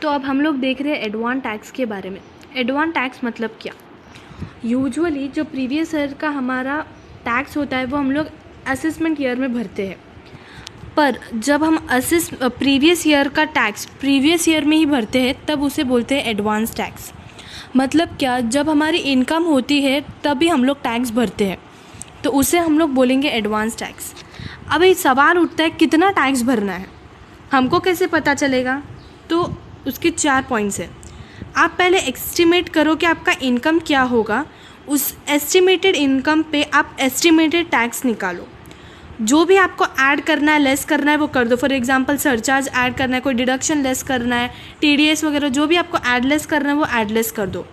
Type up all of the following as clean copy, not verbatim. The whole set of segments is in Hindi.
तो अब हम लोग देख रहे हैं एडवांस टैक्स के बारे में। एडवांस टैक्स मतलब क्या? यूजुअली जो प्रीवियस ईयर का हमारा टैक्स होता है वो हम लोग असेसमेंट ईयर में भरते हैं, पर जब हम प्रीवियस ईयर का टैक्स प्रीवियस ईयर में ही भरते हैं तब उसे बोलते हैं एडवांस टैक्स। मतलब क्या, जब हमारी इनकम होती है तभी हम लोग टैक्स भरते हैं, तो उसे हम लोग बोलेंगे एडवांस टैक्स। अब ये सवाल उठता है कितना टैक्स भरना है, हमको कैसे पता चलेगा? तो उसके 4 पॉइंट्स हैं। आप पहले एस्टिमेट करो कि आपका इनकम क्या होगा, उस एस्टिमेटेड इनकम पे आप एस्टिमेटेड टैक्स निकालो। जो भी आपको ऐड करना है, लेस करना है वो कर दो। फॉर एग्जांपल सरचार्ज ऐड करना है, कोई डिडक्शन लेस करना है, टीडीएस वगैरह जो भी आपको ऐड लेस करना है वो ऐड लेस कर दो।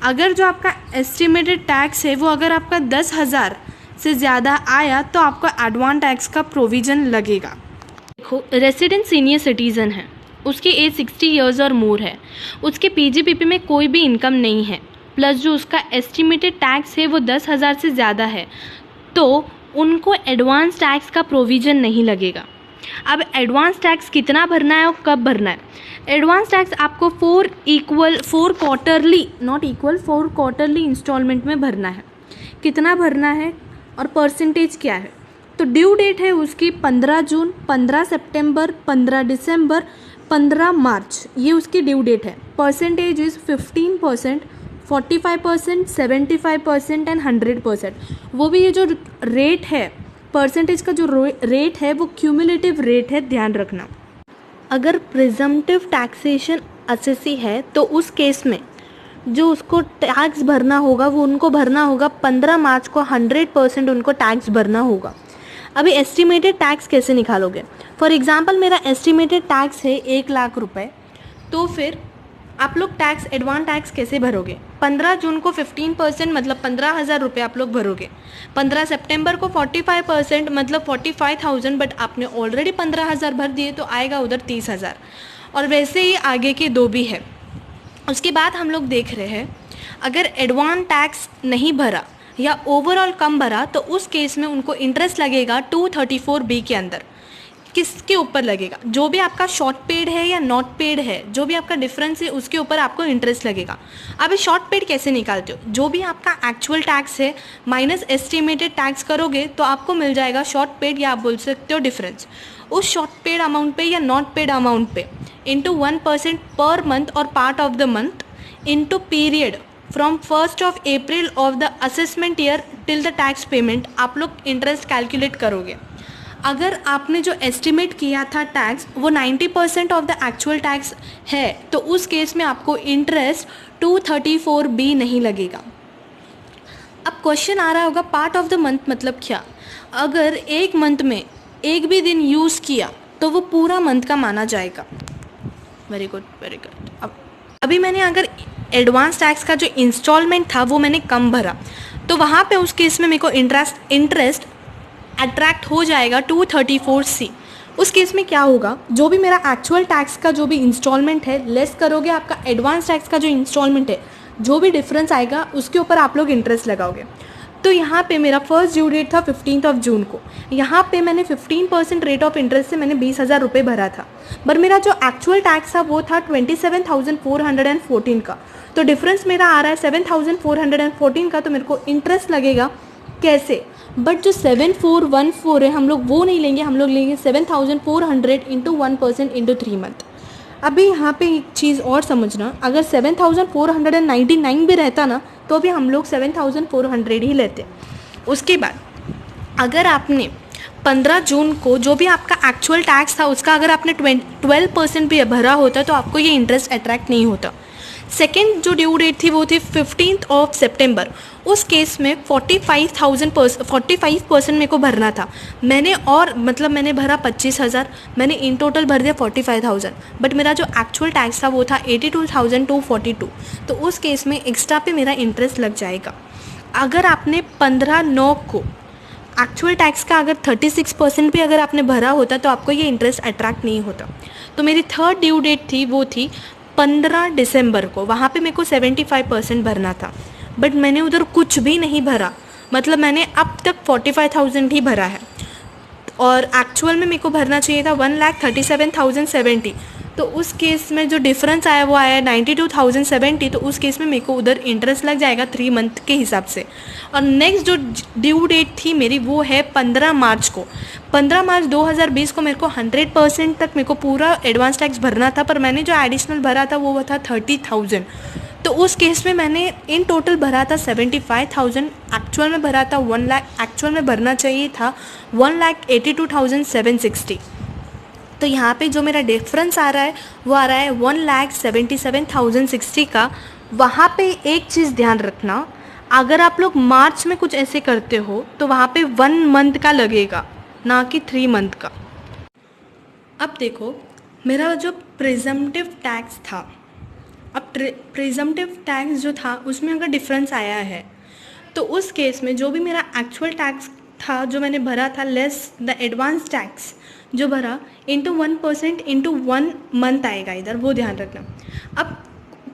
अगर जो आपका एस्टिमेटेड टैक्स है वो अगर आपका 10,000 से ज़्यादा आया तो आपको एडवांस टैक्स का प्रोविज़न लगेगा। देखो, रेसिडेंट सीनियर सिटीज़न है, उसकी एज 60 ईयर्स और मोर है, उसके पीजीपीपी में कोई भी इनकम नहीं है, प्लस जो उसका एस्टिमेटेड टैक्स है वो 10,000 से ज़्यादा है, तो उनको एडवांस टैक्स का प्रोविज़न नहीं लगेगा। अब एडवांस टैक्स कितना भरना है और कब भरना है? एडवांस टैक्स आपको 4 क्वार्टरली इंस्टॉलमेंट में भरना है। कितना भरना है और परसेंटेज क्या है? तो ड्यू डेट है उसकी 15 जून, 15 सितंबर, 15 दिसंबर, 15 मार्च, ये उसकी ड्यू डेट है। Percentage is 15%, 45%, 75% and 100%। वो भी ये जो रेट है, परसेंटेज का जो रेट है वो क्यूमुलेटिव रेट है, ध्यान रखना। अगर प्रिजम्पटिव टैक्सेशन असेसी है तो उस केस में जो उसको टैक्स भरना होगा वो उनको भरना होगा 15 मार्च को 100% उनको टैक्स भरना होगा। अभी एस्टिमेटेड टैक्स कैसे निकालोगे? फॉर एग्जांपल मेरा एस्टिमेटेड टैक्स है 1 लाख रुपए, तो फिर आप लोग टैक्स एडवांस टैक्स कैसे भरोगे? 15 जून को 15% मतलब 15,000 रुपये आप लोग भरोगे। 15 सितंबर को 45% मतलब 45,000, बट आपने ऑलरेडी 15,000 भर दिए तो आएगा उधर 30,000, और वैसे ही आगे के 2 भी है। उसके बाद हम लोग देख रहे हैं अगर एडवांस टैक्स नहीं भरा या ओवरऑल कम भरा तो उस केस में उनको इंटरेस्ट लगेगा 234B के अंदर। किसके ऊपर लगेगा? जो भी आपका शॉर्ट पेड है या नॉट पेड है, जो भी आपका डिफरेंस है उसके ऊपर आपको इंटरेस्ट लगेगा। अब शॉर्ट पेड कैसे निकालते हो? जो भी आपका एक्चुअल टैक्स है माइनस एस्टिमेटेड टैक्स करोगे तो आपको मिल जाएगा शॉर्ट पेड, या आप बोल सकते हो डिफरेंस। उस शॉर्ट पेड अमाउंट पे या नॉट पेड अमाउंट पे इंटू 1% पर मंथ और part of the month into period from 1st of April of the assessment year till the tax payment आप लोग इंटरेस्ट कैलकुलेट करोगे। अगर आपने जो एस्टिमेट किया था टैक्स वो 90% ऑफ द एक्चुअल टैक्स है तो उस केस में आपको इंटरेस्ट 234B नहीं लगेगा। अब क्वेश्चन आ रहा होगा पार्ट ऑफ द मंथ मतलब क्या? अगर एक मंथ में एक भी दिन यूज़ किया तो वो पूरा मंथ का माना जाएगा। Very good, very good. अब अभी मैंने अगर एडवांस टैक्स का जो इंस्टॉलमेंट था वो मैंने कम भरा तो वहाँ पे उस केस में मेरे को इंटरेस्ट अट्रैक्ट हो जाएगा 234C। उस केस में क्या होगा? जो भी मेरा एक्चुअल टैक्स का जो भी इंस्टॉलमेंट है लेस करोगे आपका एडवांस टैक्स का जो इंस्टॉलमेंट है, जो भी डिफरेंस आएगा उसके ऊपर आप लोग इंटरेस्ट लगाओगे। तो यहाँ पे मेरा फर्स्ट ड्यू डेट था 15 जून को, यहाँ पे मैंने 15% रेट ऑफ इंटरेस्ट से मैंने 20,000 रुपये भरा था, पर मेरा जो एक्चुअल टैक्स था वो था 27,414 का, तो डिफरेंस मेरा आ रहा है 7,414 का, तो मेरे को इंटरेस्ट लगेगा कैसे? बट जो 7,414 है हम लोग वो नहीं लेंगे, हम लोग लेंगे 7,400 इंटू 1% इंटू 3 मंथ। अभी यहाँ पे एक चीज़ और समझना, अगर 7,499 भी रहता ना तो भी हम लोग 7,400 ही लेते। उसके बाद अगर आपने 15 जून को जो भी आपका एक्चुअल टैक्स था उसका अगर आपने 12% भी भरा होता तो आपको ये इंटरेस्ट अट्रैक्ट नहीं होता। सेकेंड जो ड्यू डेट थी वो थी 15 सितंबर, उस केस में 45% मेरे को भरना था। मैंने मैंने भरा 25,000, मैंने इन टोटल भर दिया 45,000, बट मेरा जो एक्चुअल टैक्स था वो था 82,242, तो उस केस में एक्स्ट्रा पे मेरा इंटरेस्ट लग जाएगा। अगर आपने 15/9 को एक्चुअल टैक्स का अगर 36% भी अगर आपने भरा होता तो आपको ये इंटरेस्ट अट्रैक्ट नहीं होता। तो मेरी थर्ड ड्यू डेट थी वो थी 15 दिसंबर को, वहाँ पे मेरे को 75% भरना था, बट मैंने उधर कुछ भी नहीं भरा, मतलब मैंने अब तक 45,000 ही भरा है और एक्चुअल में मेरे को भरना चाहिए था 1,37,070। तो उस केस में जो डिफरेंस आया वो आया 92,070, तो उस केस में मेरे को उधर इंटरेस्ट लग जाएगा 3 मंथ के हिसाब से। और नेक्स्ट जो ड्यू डेट थी मेरी वो है 15 मार्च को। 15 मार्च 2020 को मेरे को 100% तक मेरे को पूरा एडवांस टैक्स भरना था, पर मैंने जो एडिशनल भरा था वो था 30,000। तो उस केस में मैंने इन टोटल भरा था 75,000, एक्चुअल में भरा था 1 लाख, एक्चुअल में भरना चाहिए था 1,82,760। तो यहाँ पे जो मेरा डिफरेंस आ रहा है वो आ रहा है 1,77,060 का। वहाँ पे एक चीज़ ध्यान रखना, अगर आप लोग मार्च में कुछ ऐसे करते हो तो वहाँ पे 1 मंथ का लगेगा, ना कि 3 मंथ का। अब देखो मेरा जो प्रिजम्पटिव टैक्स था, अब प्रिजम्पटिव टैक्स जो था उसमें अगर डिफरेंस आया है तो उस केस में जो भी मेरा एक्चुअल टैक्स था जो मैंने भरा था लेस द एडवांस टैक्स जो भरा इंटू 1% इंटू 1 मंथ आएगा इधर, वो ध्यान रखना। अब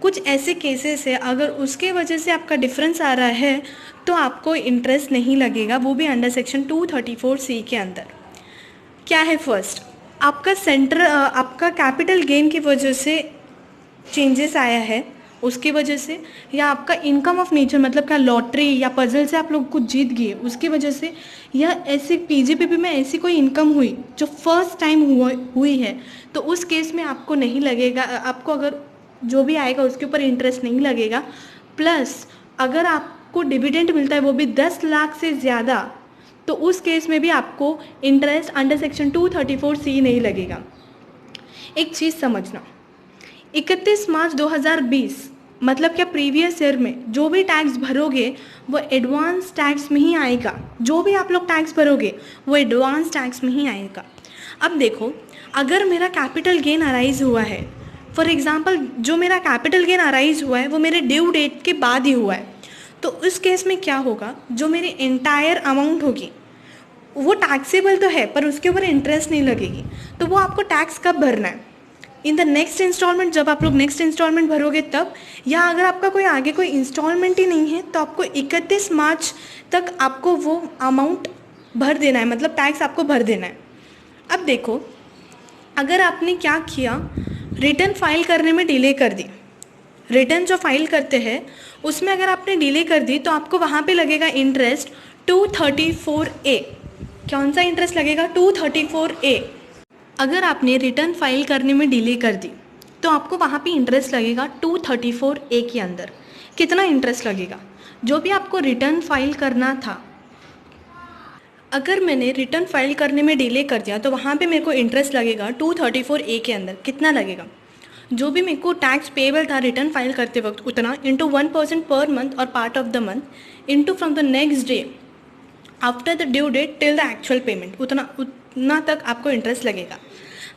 कुछ ऐसे केसेस है अगर उसके वजह से आपका डिफरेंस आ रहा है तो आपको इंटरेस्ट नहीं लगेगा, वो भी अंडर सेक्शन 234C के अंदर। क्या है फर्स्ट, आपका कैपिटल गेन की वजह से चेंजेस आया है उसकी वजह से, या आपका इनकम ऑफ नेचर मतलब क्या लॉटरी या पजल से आप लोग कुछ जीत गए उसकी वजह से, या ऐसे पीजीपीपी में ऐसी कोई इनकम हुई जो फर्स्ट टाइम हुई है, तो उस केस में आपको नहीं लगेगा, आपको अगर जो भी आएगा उसके ऊपर इंटरेस्ट नहीं लगेगा। प्लस अगर आपको डिविडेंड मिलता है वो भी 10 लाख से ज़्यादा, तो उस केस में भी आपको इंटरेस्ट अंडर सेक्शन 234C नहीं लगेगा। एक चीज़ समझना, 31 मार्च 2020 मतलब क्या प्रीवियस ईयर में जो भी टैक्स भरोगे वो एडवांस टैक्स में ही आएगा, जो भी आप लोग टैक्स भरोगे वो एडवांस टैक्स में ही आएगा। अब देखो अगर मेरा कैपिटल गेन अराइज हुआ है, फॉर एग्जांपल जो मेरा कैपिटल गेन अराइज हुआ है वो मेरे ड्यू डेट के बाद ही हुआ है, तो उस केस में क्या होगा, जो मेरी एंटायर अमाउंट होगी वो टैक्सेबल तो है पर उसके ऊपर इंटरेस्ट नहीं लगेगी, तो वो आपको टैक्स कब भरना है, इन द नेक्स्ट इंस्टॉलमेंट, जब आप लोग नेक्स्ट इंस्टॉलमेंट भरोगे तब, या अगर आपका कोई आगे कोई इंस्टॉलमेंट ही नहीं है तो आपको 31 मार्च तक आपको वो अमाउंट भर देना है, मतलब टैक्स आपको भर देना है। अब देखो अगर आपने क्या किया, रिटर्न फाइल करने में डिले कर दी, रिटर्न जो फाइल करते हैं उसमें अगर आपने डिले कर दी तो आपको वहाँ पे लगेगा इंटरेस्ट 234A। कौन सा इंटरेस्ट लगेगा, 234A। अगर आपने रिटर्न फाइल करने में डिले कर दी तो आपको वहाँ पे इंटरेस्ट लगेगा 234A के अंदर। कितना इंटरेस्ट लगेगा, जो भी आपको रिटर्न फाइल करना था, अगर मैंने रिटर्न फाइल करने में डिले कर दिया तो वहाँ पे मेरे को इंटरेस्ट लगेगा 234A के अंदर। कितना लगेगा, जो भी मेरे को टैक्स पेबल था रिटर्न फाइल करते वक्त उतना इंटू 1% पर मंथ और part of the month into from the next day after the due date till the actual payment, उतना तक आपको इंटरेस्ट लगेगा।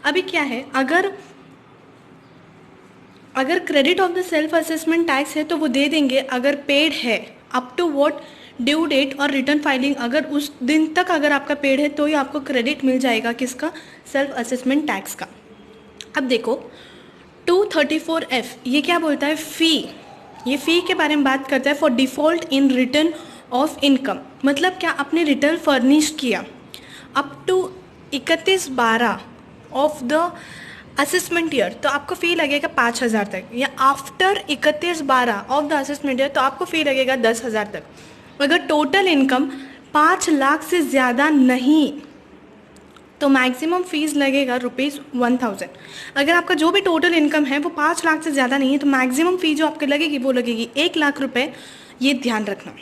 अभी क्या है, अगर credit of the self assessment tax है तो वो दे देंगे अगर पेड है up to what due date और रिटर्न फाइलिंग, अगर उस दिन तक अगर आपका पेड है तो ही आपको क्रेडिट मिल जाएगा किसका, सेल्फ असेसमेंट टैक्स का। अब देखो 234F ये क्या बोलता है, फ़ी, ये फ़ी के बारे में बात करता है for default in return of income, मतलब क्या आपने रिटर्न फर्निश किया up to 31/12 of the assessment year तो आपको फ़ी लगेगा 5,000 तक, या after 31/12 of the assessment year तो आपको फ़ी लगेगा 10,000 तक। अगर टोटल इनकम 5 लाख से ज़्यादा नहीं तो मैक्सिमम फ़ीस लगेगा ₹1,000। अगर आपका जो भी टोटल इनकम है वो 5 लाख से ज़्यादा नहीं है तो मैक्सिमम फ़ी जो आपको लगेगी वो लगेगी 1 लाख रुपए, ये ध्यान रखना।